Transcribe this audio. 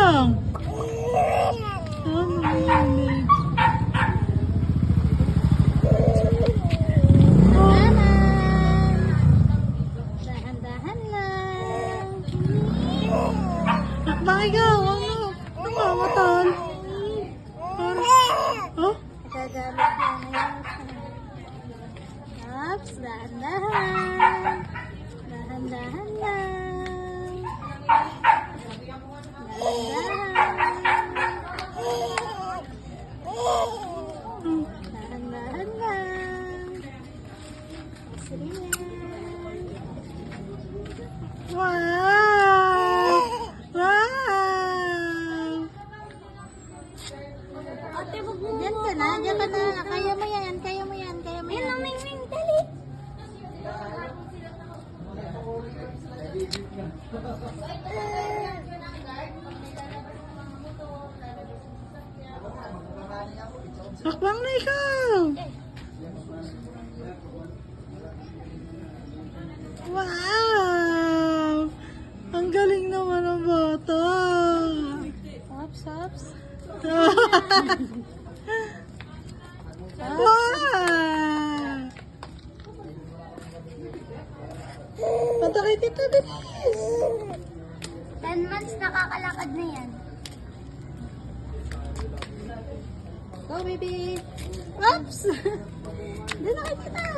lang. Nanginginig. Dahan-dahan lang. Bakit ikaw? Ano? Namamatal. Oh? Nagagamit yan ngayon. Ups, dahan-dahan. Dahan-dahan lang. Dahan-dahan lang. Sige yan. Wow! Wow! Diyan ka na, diyan ka na. Kaya mo yan, kaya mo yan, kaya mo yan. Yan, Ming, dali. Hakbang na ikaw! Wow! Ang galing naman ng bata! Ups, ups. Wow! Punta kay Tita Denise! 10 months nakakalakad na yan. Go, baby! Oops! Doon na kita!